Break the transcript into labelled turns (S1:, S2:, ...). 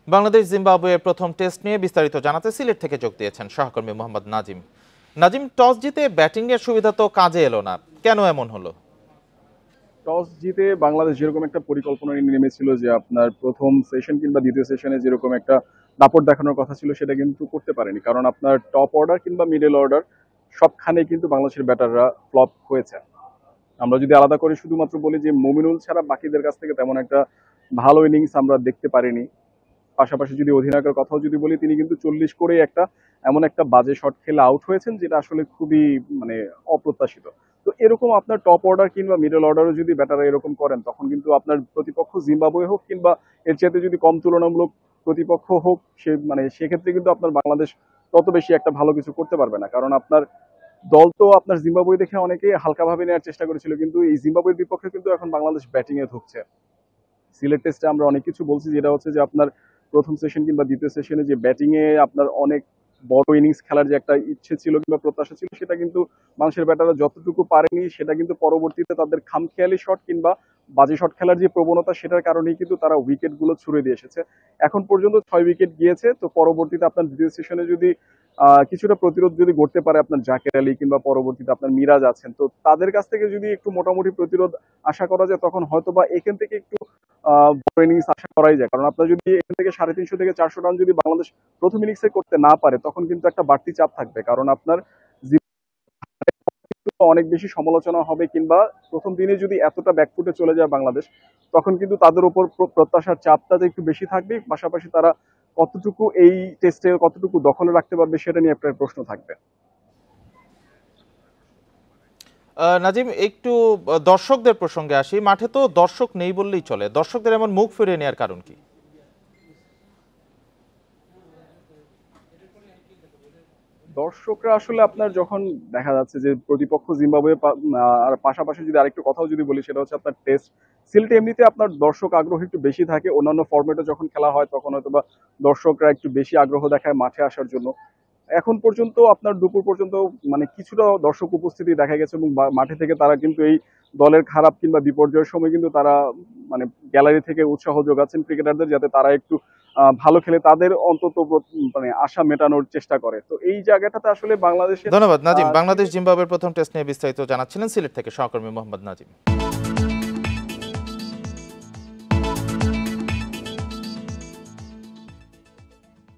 S1: বাংলাদেশ জিম্বাবুয়ের প্রথম টেস্ট নিয়ে বিস্তারিত জানাতে সিলেট থেকে যোগ দিয়েছেন সহকর্মী মোহাম্মদ নাজিম। নাজিম, টস জিতে ব্যাটিং এর সুবিধা তো কাজে এলো না, কেন এমন হলো?
S2: টস জিতে বাংলাদেশ যেরকম একটা পরিকল্পনা নিয়ে নেমেছিল যে আপনার প্রথম সেশন কিংবা দ্বিতীয় সেশনে যেরকম একটা দাপট দেখানোর কথা ছিল সেটা কিন্তু করতে পারেনি, কারণ আপনার টপ অর্ডার কিংবা মিডল অর্ডার সবখানে কিন্তু বাংলাদেশের ব্যাটাররা ফ্লপ হয়েছে। আমরা যদি আলাদা করে শুধুমাত্র বলি যে মুমিনুল ছাড়া বাকিদের কাছ থেকে তেমন একটা ভালো ইনিংস আমরা দেখতে পারিনি। পাশাপাশি যদি অধিনায়কের কথাও যদি বলি, তিনি কিন্তু 40 করে একটা এমন একটা বাজে শট খেলে আউট হয়েছেন, যেটা আসলে খুবই মানে অপ্রত্যাশিত। তো এরকম আপনার টপ অর্ডার কিংবা মিডল অর্ডারও যদি ব্যাটাররা এরকম করেন, তখন কিন্তু আপনার প্রতিপক্ষ জিম্বাবুয়ে হোক কিংবা এর চাইতে যদি কম তুলনামূলক প্রতিপক্ষ হোক, সে সেক্ষেত্রে কিন্তু আপনার বাংলাদেশ তত বেশি একটা ভালো কিছু করতে পারবে না। কারণ আপনার দল তো আপনার জিম্বাবুয়ে দেখে অনেকেই হালকাভাবে নেওয়ার চেষ্টা করেছিল, কিন্তু এই জিম্বাবুয়ের বিপক্ষে কিন্তু এখন বাংলাদেশ ব্যাটিং এ ধুঁকছে। সিলেট টেস্টে আমরা অনেক কিছু বলছি, যেটা হচ্ছে যে আপনার প্রথম সেশন কিংবা দ্বিতীয় সেশনে যে ব্যাটিং এ আপনার অনেক বড় ইনিংস খেলার যে একটা ইচ্ছে ছিল কিংবা প্রত্যাশা ছিল, সেটা কিন্তু মানুষের ব্যাটাররা যতটুকু পারেনি, সেটা কিন্তু পরবর্তীতে তাদের খামখেয়ালি শট কিংবা বাজে শট খেলার যে প্রবণতা, সেটার কারণেই কিন্তু তারা উইকেট গুলো ছুড়ে দিয়ে এসেছে। এখন পর্যন্ত 6 উইকেট গিয়েছে। তো পরবর্তীতে আপনার দ্বিতীয় সেশনে যদি কিছুটা প্রতিরোধ যদি করতে পারে আপনার জাকের আলী কিংবা পরবর্তীতে আপনার মিরাজ আছেন, তো তাদের কাছ থেকে যদি একটু মোটামুটি প্রতিরোধ আশা করা যায়, তখন হয়তো বা এখান থেকে একটু বড় ইনিংস আশা করাই যায়। কারণ আপনার যদি এখান থেকে 350 থেকে 400 রান যদি বাংলাদেশ প্রথম ইনিংসে করতে না পারে, তখন কিন্তু একটা বাড়তি চাপ থাকবে। কারণ আপনার অনেক বেশি সমালোচনা হবে, কিংবা প্রথম দিনে যদি এতটা ব্যাকফুটে চলে যায় বাংলাদেশ, তখন কিন্তু তাদের উপর প্রত্যাশার চাপটা যে একটু বেশি থাকবে। পাশাপাশি তারা কতটুকু এই টেস্টে কতটুকু দখলে রাখতে পারবে, সেটা নিয়ে একটা প্রশ্ন থাকবে।
S1: নাজিম, একটু দর্শকদের প্রসঙ্গে আসি। মাঠে তো দর্শক নেই বললেই চলে, দর্শকদের এমন মুখ ফিরিয়ে নেওয়ার কারণ কি?
S2: দর্শকরা আসলে আপনার যখন দেখা যাচ্ছে যে প্রতিপক্ষ জিম্বাবুয়ে আর পাশাপাশি যদি আরেকটু কথাও যদি বলি, সেটা হচ্ছে আপনার টেস্ট সিলেটে এমনিতে আপনার দর্শক আগ্রহ একটু বেশি থাকে। অন্যান্য ফরম্যাটে যখন খেলা হয়, তখন হয়তো বা দর্শকরা একটু বেশি আগ্রহ দেখায় মাঠে আসার জন্য। এখন পর্যন্ত আপনার দুপুর পর্যন্ত কিছুটা দর্শক উপস্থিতি দেখা গেছে, এবং মাঠে থেকে তারা কিন্তু এই দলের খারাপ কিংবা বিপর্যয়ের সময় কিন্তু তারা গ্যালারি থেকে উৎসাহ যোগাচ্ছেন ক্রিকেটারদের, যাতে তারা একটু ভালো খেলে তাদের অন্তত আশা মেটানোর চেষ্টা করে। তো এই জায়গাটাতে আসলে বাংলাদেশের
S1: ধন্যবাদ নাজিম। বাংলাদেশ জিম্বাবুয়ের প্রথম টেস্ট নিয়ে বিস্তারিত জানাচ্ছিলেন সিলেট থেকে সহকর্মী মোহাম্মদ নাজিম।